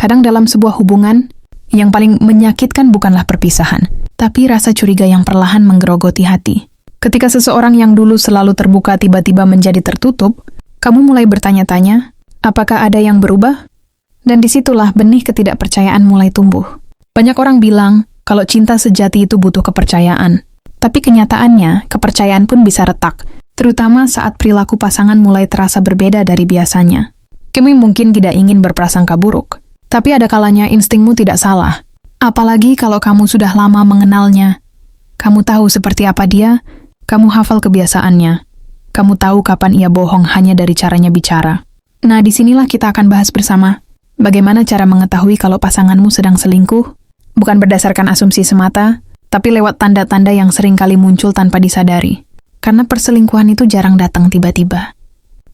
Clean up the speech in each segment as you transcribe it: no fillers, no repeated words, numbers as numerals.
Kadang dalam sebuah hubungan, yang paling menyakitkan bukanlah perpisahan, tapi rasa curiga yang perlahan menggerogoti hati. Ketika seseorang yang dulu selalu terbuka tiba-tiba menjadi tertutup, kamu mulai bertanya-tanya, apakah ada yang berubah? Dan disitulah benih ketidakpercayaan mulai tumbuh. Banyak orang bilang kalau cinta sejati itu butuh kepercayaan. Tapi kenyataannya, kepercayaan pun bisa retak, terutama saat perilaku pasangan mulai terasa berbeda dari biasanya. Kamu mungkin tidak ingin berprasangka buruk, tapi ada kalanya instingmu tidak salah. Apalagi kalau kamu sudah lama mengenalnya. Kamu tahu seperti apa dia, kamu hafal kebiasaannya. Kamu tahu kapan ia bohong hanya dari caranya bicara. Nah, disinilah kita akan bahas bersama bagaimana cara mengetahui kalau pasanganmu sedang selingkuh, bukan berdasarkan asumsi semata, tapi lewat tanda-tanda yang sering kali muncul tanpa disadari. Karena perselingkuhan itu jarang datang tiba-tiba.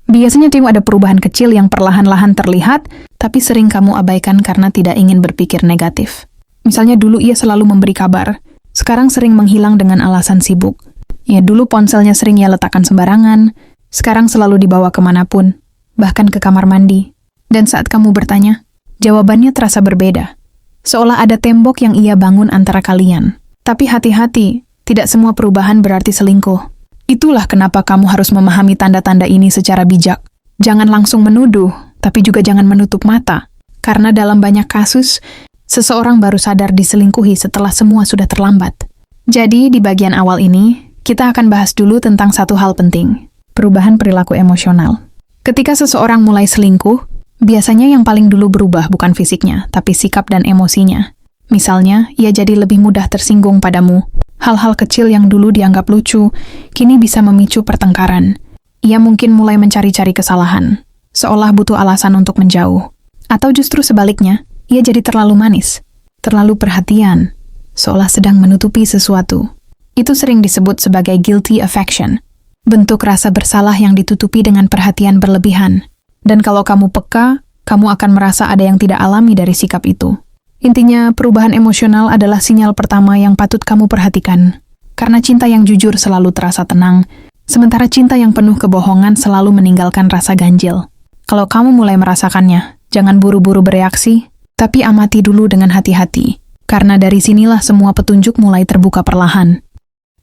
Biasanya ada perubahan kecil yang perlahan-lahan terlihat, tapi sering kamu abaikan karena tidak ingin berpikir negatif. Misalnya dulu ia selalu memberi kabar, sekarang sering menghilang dengan alasan sibuk. Ya dulu ponselnya sering ia letakkan sembarangan, sekarang selalu dibawa kemanapun, bahkan ke kamar mandi. Dan saat kamu bertanya, jawabannya terasa berbeda. Seolah ada tembok yang ia bangun antara kalian. Tapi hati-hati, tidak semua perubahan berarti selingkuh. Itulah kenapa kamu harus memahami tanda-tanda ini secara bijak. Jangan langsung menuduh, tapi juga jangan menutup mata. Karena dalam banyak kasus, seseorang baru sadar diselingkuhi setelah semua sudah terlambat. Jadi, di bagian awal ini, kita akan bahas dulu tentang satu hal penting, perubahan perilaku emosional. Ketika seseorang mulai selingkuh, biasanya yang paling dulu berubah bukan fisiknya, tapi sikap dan emosinya. Misalnya, ia jadi lebih mudah tersinggung padamu. Hal-hal kecil yang dulu dianggap lucu, kini bisa memicu pertengkaran. Ia mungkin mulai mencari-cari kesalahan, seolah butuh alasan untuk menjauh. Atau justru sebaliknya, ia jadi terlalu manis, terlalu perhatian, seolah sedang menutupi sesuatu. Itu sering disebut sebagai guilty affection, bentuk rasa bersalah yang ditutupi dengan perhatian berlebihan. Dan kalau kamu peka, kamu akan merasa ada yang tidak alami dari sikap itu. Intinya, perubahan emosional adalah sinyal pertama yang patut kamu perhatikan. Karena cinta yang jujur selalu terasa tenang, sementara cinta yang penuh kebohongan selalu meninggalkan rasa ganjil. Kalau kamu mulai merasakannya, jangan buru-buru bereaksi, tapi amati dulu dengan hati-hati. Karena dari sinilah semua petunjuk mulai terbuka perlahan.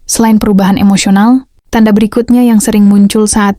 Selain perubahan emosional, tanda berikutnya yang sering muncul saat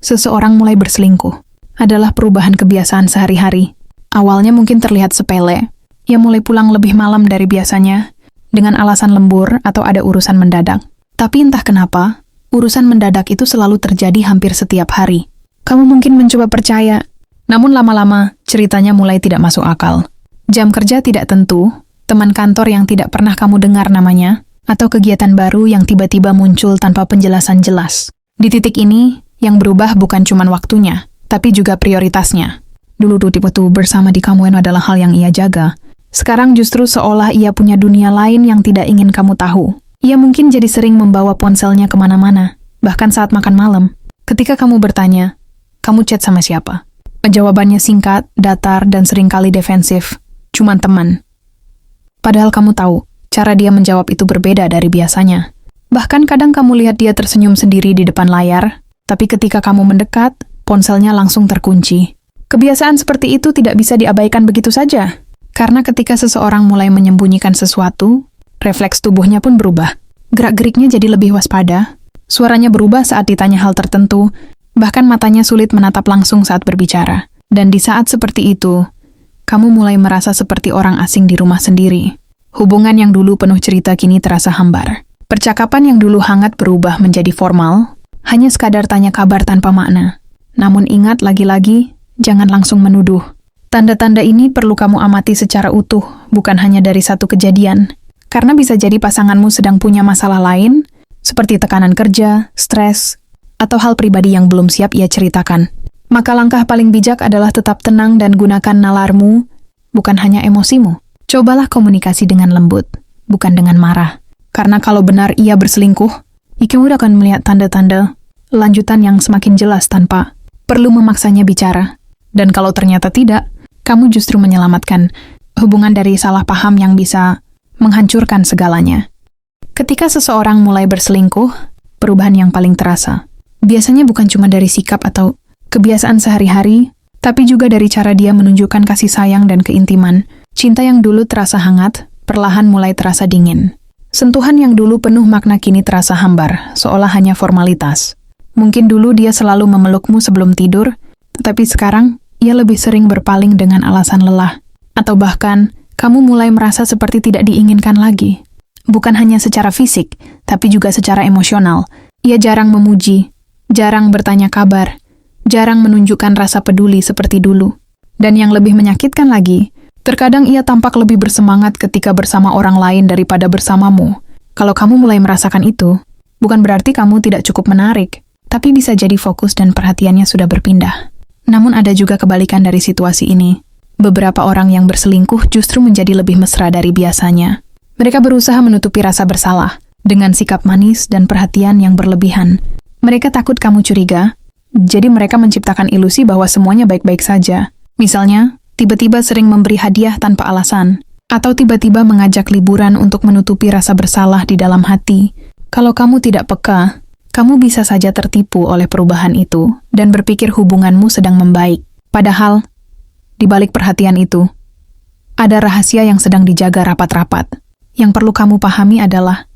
seseorang mulai berselingkuh adalah perubahan kebiasaan sehari-hari. Awalnya mungkin terlihat sepele. Ia mulai pulang lebih malam dari biasanya, dengan alasan lembur atau ada urusan mendadak. Tapi entah kenapa, urusan mendadak itu selalu terjadi hampir setiap hari. Kamu mungkin mencoba percaya, namun lama-lama ceritanya mulai tidak masuk akal. Jam kerja tidak tentu, teman kantor yang tidak pernah kamu dengar namanya, atau kegiatan baru yang tiba-tiba muncul tanpa penjelasan jelas. Di titik ini, yang berubah bukan cuma waktunya, tapi juga prioritasnya. Dulu tipe-tipe bersama di kamu adalah hal yang ia jaga. Sekarang justru seolah ia punya dunia lain yang tidak ingin kamu tahu. Ia mungkin jadi sering membawa ponselnya kemana-mana, bahkan saat makan malam. Ketika kamu bertanya, kamu chat sama siapa? Jawabannya singkat, datar, dan seringkali defensif. Cuman teman. Padahal kamu tahu, cara dia menjawab itu berbeda dari biasanya. Bahkan kadang kamu lihat dia tersenyum sendiri di depan layar, tapi ketika kamu mendekat, ponselnya langsung terkunci. Kebiasaan seperti itu tidak bisa diabaikan begitu saja. Karena ketika seseorang mulai menyembunyikan sesuatu, refleks tubuhnya pun berubah. Gerak-geriknya jadi lebih waspada, suaranya berubah saat ditanya hal tertentu, bahkan matanya sulit menatap langsung saat berbicara. Dan di saat seperti itu, kamu mulai merasa seperti orang asing di rumah sendiri. Hubungan yang dulu penuh cerita kini terasa hambar. Percakapan yang dulu hangat berubah menjadi formal, hanya sekadar tanya kabar tanpa makna. Namun ingat lagi-lagi, jangan langsung menuduh. Tanda-tanda ini perlu kamu amati secara utuh, bukan hanya dari satu kejadian. Karena bisa jadi pasanganmu sedang punya masalah lain, seperti tekanan kerja, stres, atau hal pribadi yang belum siap ia ceritakan. Maka langkah paling bijak adalah tetap tenang dan gunakan nalarmu, bukan hanya emosimu. Cobalah komunikasi dengan lembut, bukan dengan marah. Karena kalau benar ia berselingkuh, kamu akan melihat tanda-tanda lanjutan yang semakin jelas tanpa perlu memaksanya bicara. Dan kalau ternyata tidak, kamu justru menyelamatkan hubungan dari salah paham yang bisa menghancurkan segalanya. Ketika seseorang mulai berselingkuh, perubahan yang paling terasa biasanya bukan cuma dari sikap atau kebiasaan sehari-hari, tapi juga dari cara dia menunjukkan kasih sayang dan keintiman. Cinta yang dulu terasa hangat, perlahan mulai terasa dingin. Sentuhan yang dulu penuh makna kini terasa hambar, seolah hanya formalitas. Mungkin dulu dia selalu memelukmu sebelum tidur, tetapi sekarang ia lebih sering berpaling dengan alasan lelah. Atau bahkan, kamu mulai merasa seperti tidak diinginkan lagi. Bukan hanya secara fisik, tapi juga secara emosional. Ia jarang memuji, jarang bertanya kabar, jarang menunjukkan rasa peduli seperti dulu. Dan yang lebih menyakitkan lagi, terkadang ia tampak lebih bersemangat ketika bersama orang lain daripada bersamamu. Kalau kamu mulai merasakan itu, bukan berarti kamu tidak cukup menarik, tapi bisa jadi fokus dan perhatiannya sudah berpindah. Namun ada juga kebalikan dari situasi ini. Beberapa orang yang berselingkuh justru menjadi lebih mesra dari biasanya. Mereka berusaha menutupi rasa bersalah dengan sikap manis dan perhatian yang berlebihan. Mereka takut kamu curiga, jadi mereka menciptakan ilusi bahwa semuanya baik-baik saja. Misalnya, tiba-tiba sering memberi hadiah tanpa alasan, atau tiba-tiba mengajak liburan untuk menutupi rasa bersalah di dalam hati. Kalau kamu tidak peka, kamu bisa saja tertipu oleh perubahan itu dan berpikir hubunganmu sedang membaik. Padahal, di balik perhatian itu, ada rahasia yang sedang dijaga rapat-rapat. Yang perlu kamu pahami adalah,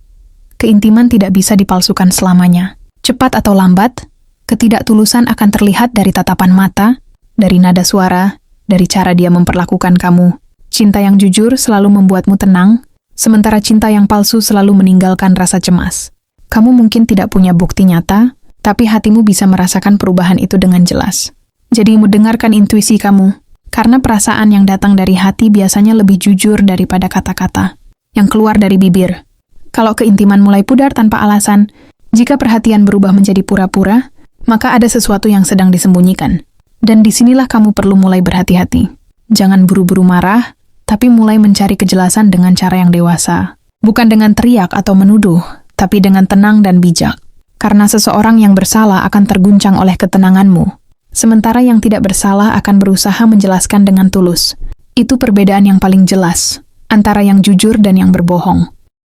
keintiman tidak bisa dipalsukan selamanya. Cepat atau lambat, ketidaktulusan akan terlihat dari tatapan mata, dari nada suara, dari cara dia memperlakukan kamu. Cinta yang jujur selalu membuatmu tenang, sementara cinta yang palsu selalu meninggalkan rasa cemas. Kamu mungkin tidak punya bukti nyata, tapi hatimu bisa merasakan perubahan itu dengan jelas. Jadi dengarkan intuisi kamu, karena perasaan yang datang dari hati biasanya lebih jujur daripada kata-kata yang keluar dari bibir. Kalau keintiman mulai pudar tanpa alasan, jika perhatian berubah menjadi pura-pura, maka ada sesuatu yang sedang disembunyikan. Dan disinilah kamu perlu mulai berhati-hati. Jangan buru-buru marah, tapi mulai mencari kejelasan dengan cara yang dewasa. Bukan dengan teriak atau menuduh, tapi dengan tenang dan bijak. Karena seseorang yang bersalah akan terguncang oleh ketenanganmu, sementara yang tidak bersalah akan berusaha menjelaskan dengan tulus. Itu perbedaan yang paling jelas antara yang jujur dan yang berbohong.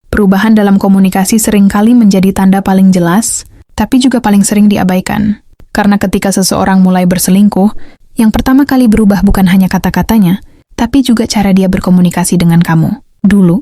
Perubahan dalam komunikasi seringkali menjadi tanda paling jelas, tapi juga paling sering diabaikan. Karena ketika seseorang mulai berselingkuh, yang pertama kali berubah bukan hanya kata-katanya, tapi juga cara dia berkomunikasi dengan kamu. Dulu,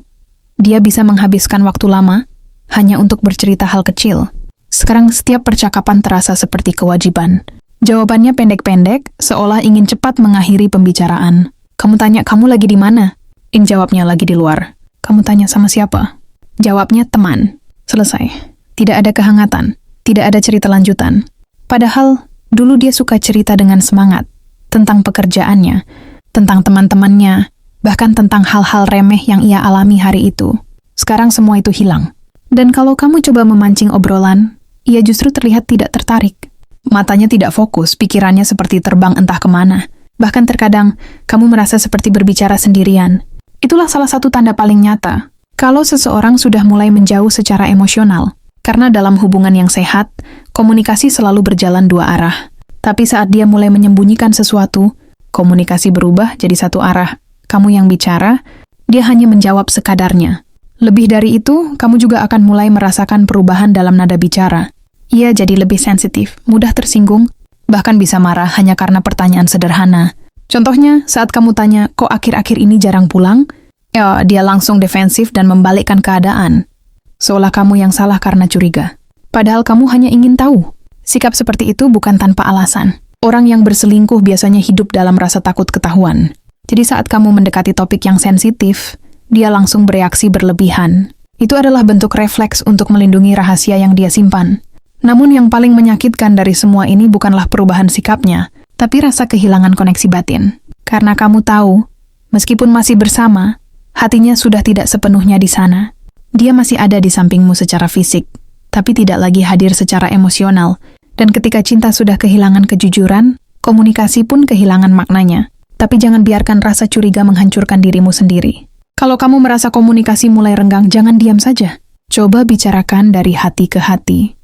dia bisa menghabiskan waktu lama hanya untuk bercerita hal kecil. Sekarang setiap percakapan terasa seperti kewajiban. Jawabannya pendek-pendek, seolah ingin cepat mengakhiri pembicaraan. Kamu tanya, kamu lagi di mana? Jawabnya lagi di luar. Kamu tanya sama siapa? Jawabnya teman. Selesai. Tidak ada kehangatan. Tidak ada cerita lanjutan. Padahal, dulu dia suka cerita dengan semangat. Tentang pekerjaannya, tentang teman-temannya, bahkan tentang hal-hal remeh yang ia alami hari itu. Sekarang semua itu hilang. Dan kalau kamu coba memancing obrolan, ia justru terlihat tidak tertarik. Matanya tidak fokus, pikirannya seperti terbang entah kemana. Bahkan terkadang, kamu merasa seperti berbicara sendirian. Itulah salah satu tanda paling nyata kalau seseorang sudah mulai menjauh secara emosional. Karena dalam hubungan yang sehat, komunikasi selalu berjalan dua arah. Tapi saat dia mulai menyembunyikan sesuatu, komunikasi berubah jadi satu arah. Kamu yang bicara, dia hanya menjawab sekadarnya. Lebih dari itu, kamu juga akan mulai merasakan perubahan dalam nada bicara. Ia jadi lebih sensitif, mudah tersinggung, bahkan bisa marah hanya karena pertanyaan sederhana. Contohnya, saat kamu tanya, kok akhir-akhir ini jarang pulang? Ya, dia langsung defensif dan membalikkan keadaan. Seolah kamu yang salah karena curiga. Padahal kamu hanya ingin tahu. Sikap seperti itu bukan tanpa alasan. Orang yang berselingkuh biasanya hidup dalam rasa takut ketahuan. Jadi saat kamu mendekati topik yang sensitif, dia langsung bereaksi berlebihan. Itu adalah bentuk refleks untuk melindungi rahasia yang dia simpan. Namun yang paling menyakitkan dari semua ini bukanlah perubahan sikapnya, tapi rasa kehilangan koneksi batin. Karena kamu tahu, meskipun masih bersama, hatinya sudah tidak sepenuhnya di sana. Dia masih ada di sampingmu secara fisik, tapi tidak lagi hadir secara emosional. Dan ketika cinta sudah kehilangan kejujuran, komunikasi pun kehilangan maknanya. Tapi jangan biarkan rasa curiga menghancurkan dirimu sendiri. Kalau kamu merasa komunikasi mulai renggang, jangan diam saja. Coba bicarakan dari hati ke hati,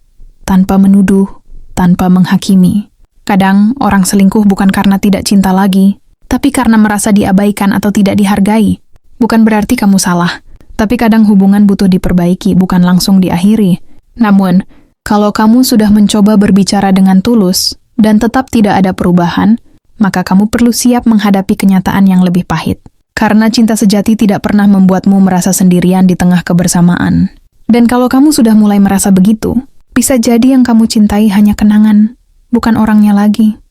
tanpa menuduh, tanpa menghakimi. Kadang orang selingkuh bukan karena tidak cinta lagi, tapi karena merasa diabaikan atau tidak dihargai. Bukan berarti kamu salah, tapi kadang hubungan butuh diperbaiki, bukan langsung diakhiri. Namun, kalau kamu sudah mencoba berbicara dengan tulus dan tetap tidak ada perubahan, maka kamu perlu siap menghadapi kenyataan yang lebih pahit. Karena cinta sejati tidak pernah membuatmu merasa sendirian di tengah kebersamaan. Dan kalau kamu sudah mulai merasa begitu, bisa jadi yang kamu cintai hanya kenangan, bukan orangnya lagi.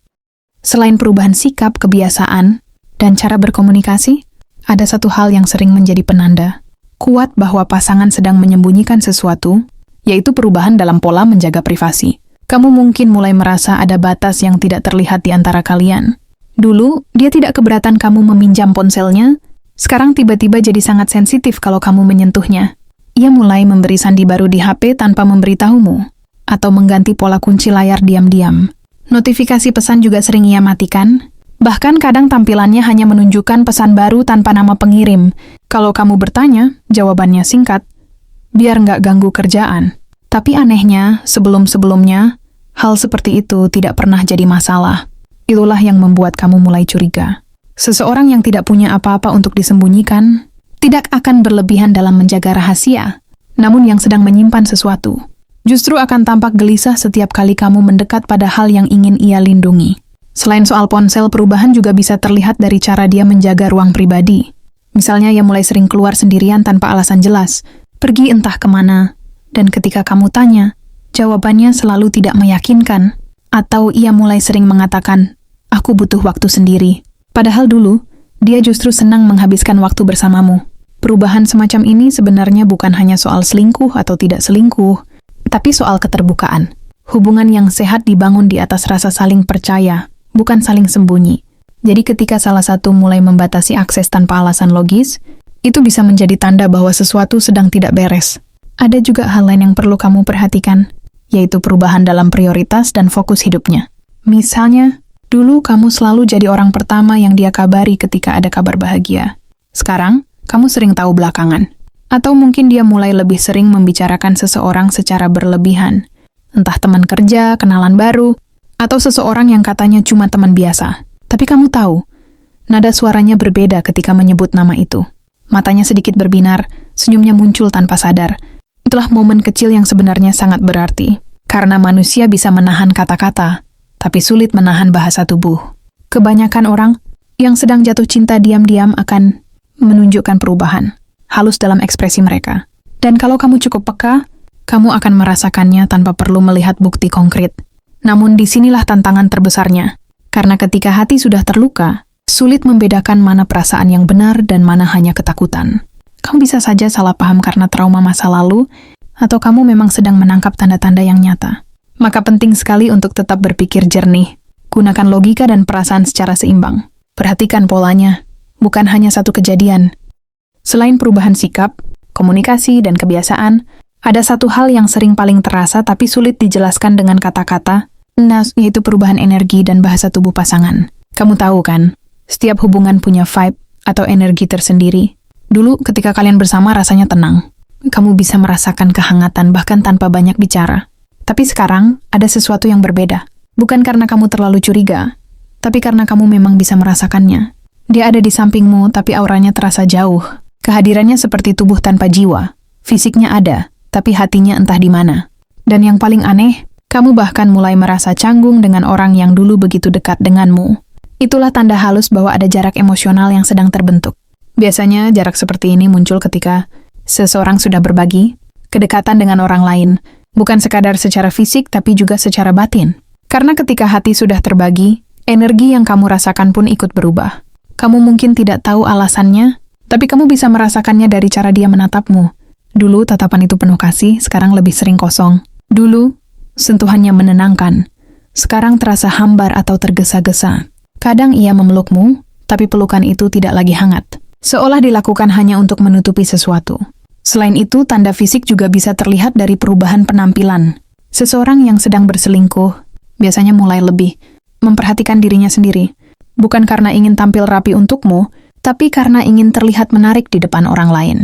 Selain perubahan sikap, kebiasaan, dan cara berkomunikasi, ada satu hal yang sering menjadi penanda kuat bahwa pasangan sedang menyembunyikan sesuatu, yaitu perubahan dalam pola menjaga privasi. Kamu mungkin mulai merasa ada batas yang tidak terlihat di antara kalian. Dulu, dia tidak keberatan kamu meminjam ponselnya, sekarang tiba-tiba jadi sangat sensitif kalau kamu menyentuhnya. Ia mulai memberi sandi baru di HP tanpa memberitahumu, atau mengganti pola kunci layar diam-diam. Notifikasi pesan juga sering ia matikan, bahkan kadang tampilannya hanya menunjukkan pesan baru tanpa nama pengirim. Kalau kamu bertanya, jawabannya singkat, biar nggak ganggu kerjaan. Tapi anehnya, sebelum-sebelumnya, hal seperti itu tidak pernah jadi masalah. Itulah yang membuat kamu mulai curiga. Seseorang yang tidak punya apa-apa untuk disembunyikan, tidak akan berlebihan dalam menjaga rahasia, namun yang sedang menyimpan sesuatu, justru akan tampak gelisah setiap kali kamu mendekat pada hal yang ingin ia lindungi. Selain soal ponsel, perubahan juga bisa terlihat dari cara dia menjaga ruang pribadi. Misalnya, ia mulai sering keluar sendirian tanpa alasan jelas, pergi entah kemana, dan ketika kamu tanya, jawabannya selalu tidak meyakinkan, atau ia mulai sering mengatakan, "Aku butuh waktu sendiri." Padahal dulu, dia justru senang menghabiskan waktu bersamamu. Perubahan semacam ini sebenarnya bukan hanya soal selingkuh atau tidak selingkuh, tapi soal keterbukaan. Hubungan yang sehat dibangun di atas rasa saling percaya, bukan saling sembunyi. Jadi ketika salah satu mulai membatasi akses tanpa alasan logis, itu bisa menjadi tanda bahwa sesuatu sedang tidak beres. Ada juga hal lain yang perlu kamu perhatikan, yaitu perubahan dalam prioritas dan fokus hidupnya. Misalnya, dulu kamu selalu jadi orang pertama yang dia kabari ketika ada kabar bahagia. Sekarang, kamu sering tahu belakangan. Atau mungkin dia mulai lebih sering membicarakan seseorang secara berlebihan. Entah teman kerja, kenalan baru, atau seseorang yang katanya cuma teman biasa. Tapi kamu tahu, nada suaranya berbeda ketika menyebut nama itu. Matanya sedikit berbinar, senyumnya muncul tanpa sadar. Itulah momen kecil yang sebenarnya sangat berarti. Karena manusia bisa menahan kata-kata, tapi sulit menahan bahasa tubuh. Kebanyakan orang yang sedang jatuh cinta diam-diam akan menunjukkan perubahan, halus dalam ekspresi mereka. Dan kalau kamu cukup peka, kamu akan merasakannya tanpa perlu melihat bukti konkret. Namun disinilah tantangan terbesarnya. Karena ketika hati sudah terluka, sulit membedakan mana perasaan yang benar dan mana hanya ketakutan. Kamu bisa saja salah paham karena trauma masa lalu, atau kamu memang sedang menangkap tanda-tanda yang nyata. Maka penting sekali untuk tetap berpikir jernih. Gunakan logika dan perasaan secara seimbang. Perhatikan polanya, bukan hanya satu kejadian. Selain perubahan sikap, komunikasi, dan kebiasaan, ada satu hal yang sering paling terasa tapi sulit dijelaskan dengan kata-kata, yaitu perubahan energi dan bahasa tubuh pasangan. Kamu tahu kan, setiap hubungan punya vibe atau energi tersendiri. Dulu ketika kalian bersama rasanya tenang. Kamu bisa merasakan kehangatan bahkan tanpa banyak bicara. Tapi sekarang ada sesuatu yang berbeda. Bukan karena kamu terlalu curiga, tapi karena kamu memang bisa merasakannya. Dia ada di sampingmu tapi auranya terasa jauh. Kehadirannya seperti tubuh tanpa jiwa. Fisiknya ada, tapi hatinya entah di mana. Dan yang paling aneh, kamu bahkan mulai merasa canggung dengan orang yang dulu begitu dekat denganmu. Itulah tanda halus bahwa ada jarak emosional yang sedang terbentuk. Biasanya jarak seperti ini muncul ketika seseorang sudah berbagi kedekatan dengan orang lain, bukan sekadar secara fisik tapi juga secara batin. Karena ketika hati sudah terbagi, energi yang kamu rasakan pun ikut berubah. Kamu mungkin tidak tahu alasannya, tapi kamu bisa merasakannya dari cara dia menatapmu. Dulu tatapan itu penuh kasih, sekarang lebih sering kosong. Dulu sentuhannya menenangkan, sekarang terasa hambar atau tergesa-gesa. Kadang ia memelukmu, tapi pelukan itu tidak lagi hangat. Seolah dilakukan hanya untuk menutupi sesuatu. Selain itu, tanda fisik juga bisa terlihat dari perubahan penampilan. Seseorang yang sedang berselingkuh biasanya mulai lebih memperhatikan dirinya sendiri. Bukan karena ingin tampil rapi untukmu, tapi karena ingin terlihat menarik di depan orang lain.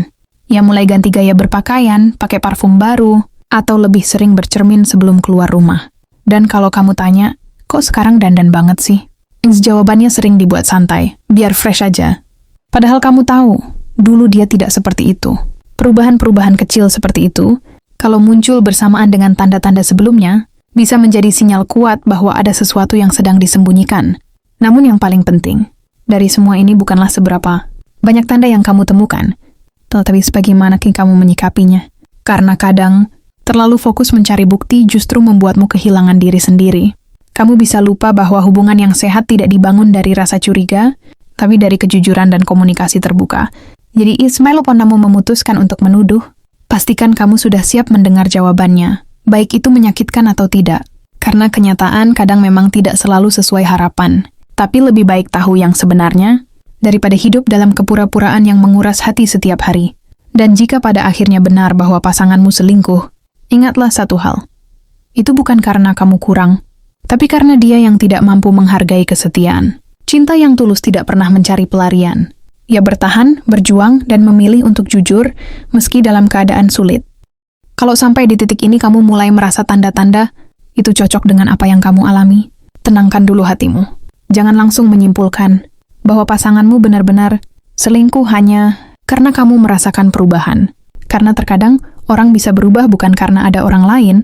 Ia mulai ganti gaya berpakaian, pakai parfum baru, atau lebih sering bercermin sebelum keluar rumah. Dan kalau kamu tanya, kok sekarang dandan banget sih? Jawabannya sering dibuat santai, biar fresh aja. Padahal kamu tahu, dulu dia tidak seperti itu. Perubahan-perubahan kecil seperti itu, kalau muncul bersamaan dengan tanda-tanda sebelumnya, bisa menjadi sinyal kuat bahwa ada sesuatu yang sedang disembunyikan. Namun yang paling penting, dari semua ini bukanlah seberapa banyak tanda yang kamu temukan, tetapi sebagaimana kamu menyikapinya. Karena kadang, terlalu fokus mencari bukti justru membuatmu kehilangan diri sendiri. Kamu bisa lupa bahwa hubungan yang sehat tidak dibangun dari rasa curiga, tapi dari kejujuran dan komunikasi terbuka. Jadi Ismail, kamu memutuskan untuk menuduh, pastikan kamu sudah siap mendengar jawabannya, baik itu menyakitkan atau tidak. Karena kenyataan kadang memang tidak selalu sesuai harapan. Tapi lebih baik tahu yang sebenarnya, daripada hidup dalam kepura-puraan yang menguras hati setiap hari. Dan jika pada akhirnya benar bahwa pasanganmu selingkuh, ingatlah satu hal. Itu bukan karena kamu kurang, tapi karena dia yang tidak mampu menghargai kesetiaan. Cinta yang tulus tidak pernah mencari pelarian. Ia bertahan, berjuang, dan memilih untuk jujur meski dalam keadaan sulit. Kalau sampai di titik ini kamu mulai merasa tanda-tanda itu cocok dengan apa yang kamu alami, tenangkan dulu hatimu. Jangan langsung menyimpulkan bahwa pasanganmu benar-benar selingkuh hanya karena kamu merasakan perubahan. Karena terkadang orang bisa berubah bukan karena ada orang lain,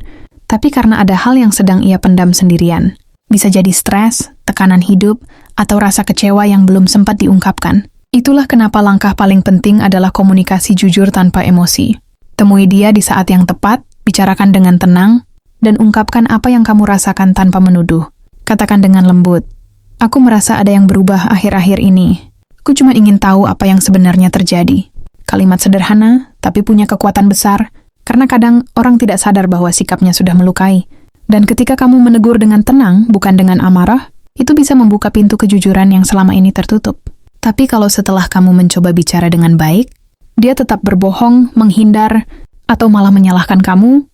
tapi karena ada hal yang sedang ia pendam sendirian. Bisa jadi stres, tekanan hidup, atau rasa kecewa yang belum sempat diungkapkan. Itulah kenapa langkah paling penting adalah komunikasi jujur tanpa emosi. Temui dia di saat yang tepat, bicarakan dengan tenang, dan ungkapkan apa yang kamu rasakan tanpa menuduh. Katakan dengan lembut, "Aku merasa ada yang berubah akhir-akhir ini. Aku cuma ingin tahu apa yang sebenarnya terjadi." Kalimat sederhana, tapi punya kekuatan besar, karena kadang orang tidak sadar bahwa sikapnya sudah melukai. Dan ketika kamu menegur dengan tenang, bukan dengan amarah, itu bisa membuka pintu kejujuran yang selama ini tertutup. Tapi kalau setelah kamu mencoba bicara dengan baik, dia tetap berbohong, menghindar, atau malah menyalahkan kamu,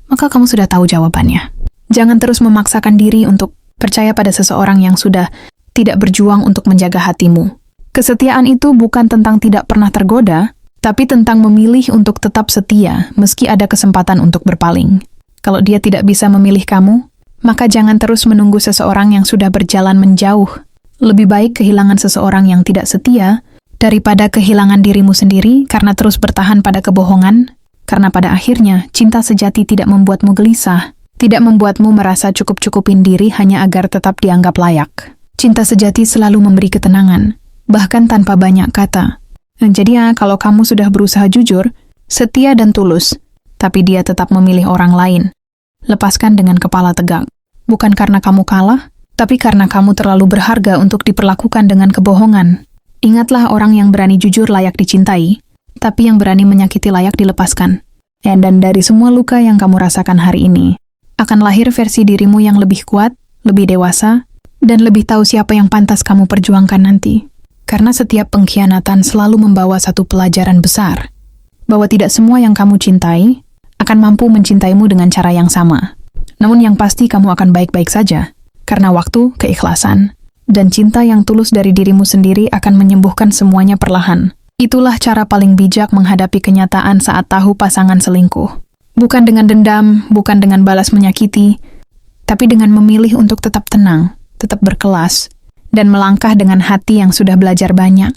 maka kamu sudah tahu jawabannya. Jangan terus memaksakan diri untuk percaya pada seseorang yang sudah tidak berjuang untuk menjaga hatimu. Kesetiaan itu bukan tentang tidak pernah tergoda, tapi tentang memilih untuk tetap setia meski ada kesempatan untuk berpaling. Kalau dia tidak bisa memilih kamu, maka jangan terus menunggu seseorang yang sudah berjalan menjauh. Lebih baik kehilangan seseorang yang tidak setia daripada kehilangan dirimu sendiri karena terus bertahan pada kebohongan, karena pada akhirnya cinta sejati tidak membuatmu gelisah, tidak membuatmu merasa cukup-cukupin diri hanya agar tetap dianggap layak. Cinta sejati selalu memberi ketenangan, bahkan tanpa banyak kata. Jadi kalau kamu sudah berusaha jujur, setia dan tulus, tapi dia tetap memilih orang lain, lepaskan dengan kepala tegak. Bukan karena kamu kalah, tapi karena kamu terlalu berharga untuk diperlakukan dengan kebohongan. Ingatlah, orang yang berani jujur layak dicintai, tapi yang berani menyakiti layak dilepaskan. Dan dari semua luka yang kamu rasakan hari ini, akan lahir versi dirimu yang lebih kuat, lebih dewasa, dan lebih tahu siapa yang pantas kamu perjuangkan nanti. Karena setiap pengkhianatan selalu membawa satu pelajaran besar, bahwa tidak semua yang kamu cintai akan mampu mencintaimu dengan cara yang sama. Namun yang pasti kamu akan baik-baik saja, karena waktu, keikhlasan, dan cinta yang tulus dari dirimu sendiri akan menyembuhkan semuanya perlahan. Itulah cara paling bijak menghadapi kenyataan saat tahu pasangan selingkuh. Bukan dengan dendam, bukan dengan balas menyakiti, tapi dengan memilih untuk tetap tenang, tetap berkelas, dan melangkah dengan hati yang sudah belajar banyak.